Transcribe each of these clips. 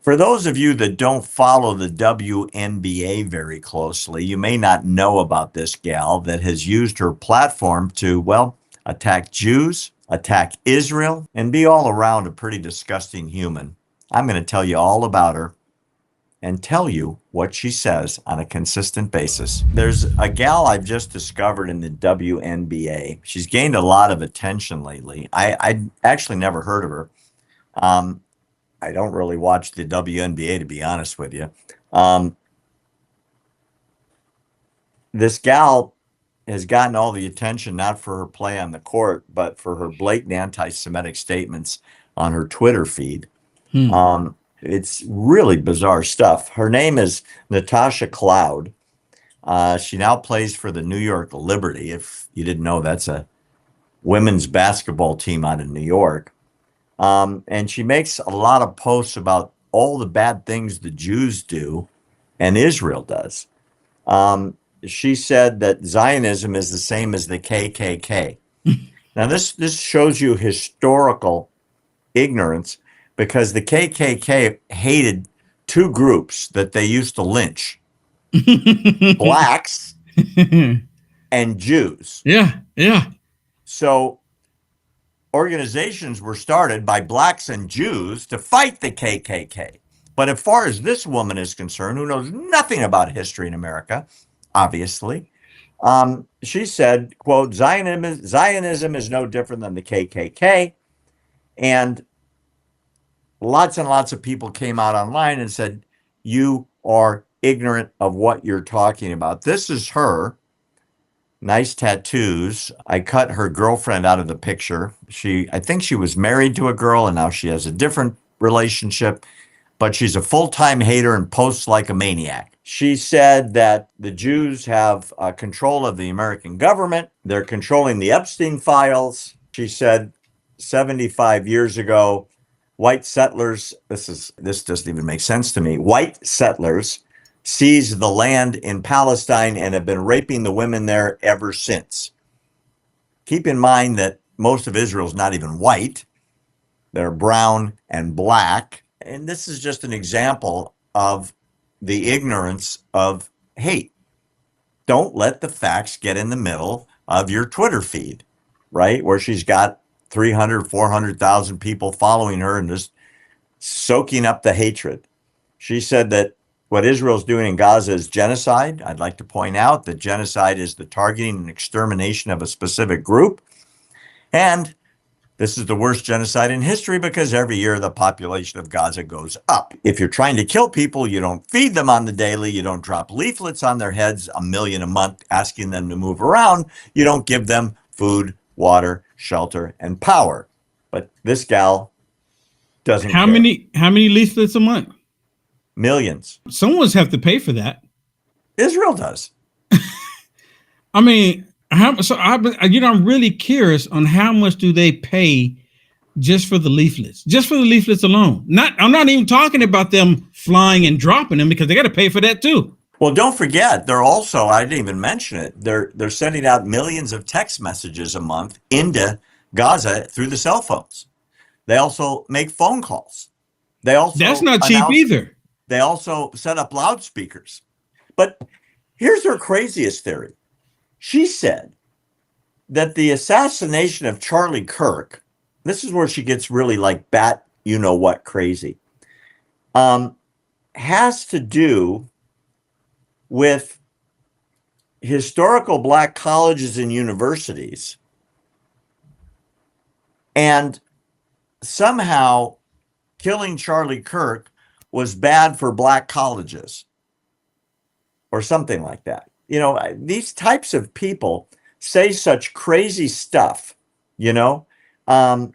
For those of you that don't follow the WNBA very closely, you may not know about this gal that has used her platform to, well, attack Jews, attack Israel, and be all around a pretty disgusting human. I'm going to tell you all about her and tell you what she says on a consistent basis. There's a gal I've just discovered in the WNBA. She's gained a lot of attention lately. I actually never heard of her. I don't really watch the WNBA, to be honest with you. This gal has gotten all the attention, not for her play on the court, but for her blatant anti-Semitic statements on her Twitter feed. It's really bizarre stuff. Her name is Natasha Cloud. She now plays for the New York Liberty. If you didn't know, that's a women's basketball team out of New York. And she makes a lot of posts about all the bad things the Jews do and Israel does. She said that Zionism is the same as the KKK. Now, this shows you historical ignorance, because the KKK hated two groups that they used to lynch: blacks and Jews. Yeah. So organizations were started by blacks and Jews to fight the KKK. But as far as this woman is concerned, who knows nothing about history in America, obviously, she said, quote, Zionism is no different than the KKK. And lots and lots of people came out online and said, you are ignorant of what you're talking about. This is her. Nice tattoos. I cut her girlfriend out of the picture. I think she was married to a girl and now she has a different relationship, but she's a full-time hater and posts like a maniac. She said that the Jews have control of the American government. They're controlling the Epstein files. She said 75 years ago, white settlers, this doesn't even make sense to me. White settlers seized the land in Palestine and have been raping the women there ever since. Keep in mind that most of Israel is not even white. They're brown and black. And this is just an example of the ignorance of hate. Don't let the facts get in the middle of your Twitter feed, right? Where she's got 300, 400,000 people following her and just soaking up the hatred. She said that what Israel's doing in Gaza is genocide. I'd like to point out that genocide is the targeting and extermination of a specific group. And this is the worst genocide in history because every year the population of Gaza goes up. If you're trying to kill people, you don't feed them on the daily. You don't drop leaflets on their heads, 1 million a month, asking them to move around. You don't give them food, water, shelter, and power. But this gal doesn't care. How many leaflets a month? Millions. Someone's have to pay for that. Israel does. I mean, I'm really curious on how much do they pay just for the leaflets, just for the leaflets alone. I'm not even talking about them flying and dropping them, because they got to pay for that too. Well, don't forget, they're also, I didn't even mention it, they're sending out millions of text messages a month into Gaza through the cell phones. They also make phone calls. That's not cheap either. They also set up loudspeakers. But here's her craziest theory. She said that the assassination of Charlie Kirk, this is where she gets really like bat, you know what, crazy, has to do with historical black colleges and universities, and somehow killing Charlie Kirk was bad for black colleges or something like that. You know, these types of people say such crazy stuff, you know. I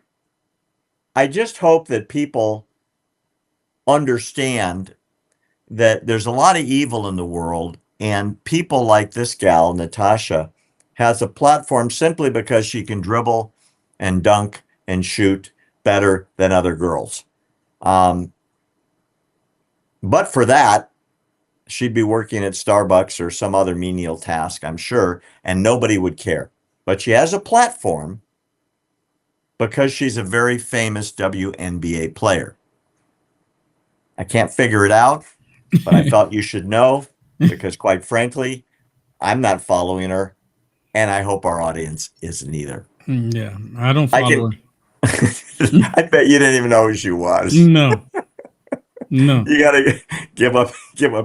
just hope that people understand that there's a lot of evil in the world, and people like this gal, Natasha, has a platform simply because she can dribble and dunk and shoot better than other girls. But for that, she'd be working at Starbucks or some other menial task, I'm sure, and nobody would care. But she has a platform because she's a very famous WNBA player. I can't figure it out, but I thought you should know because, quite frankly, I'm not following her, and I hope our audience isn't either. Yeah, I don't I follow can. her. I bet you didn't even know who she was. No, no. You gotta give up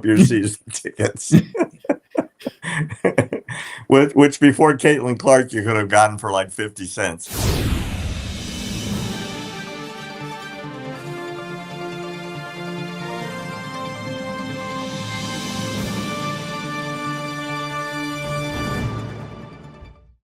your season tickets. Which before Caitlin Clark you could have gotten for like 50 cents.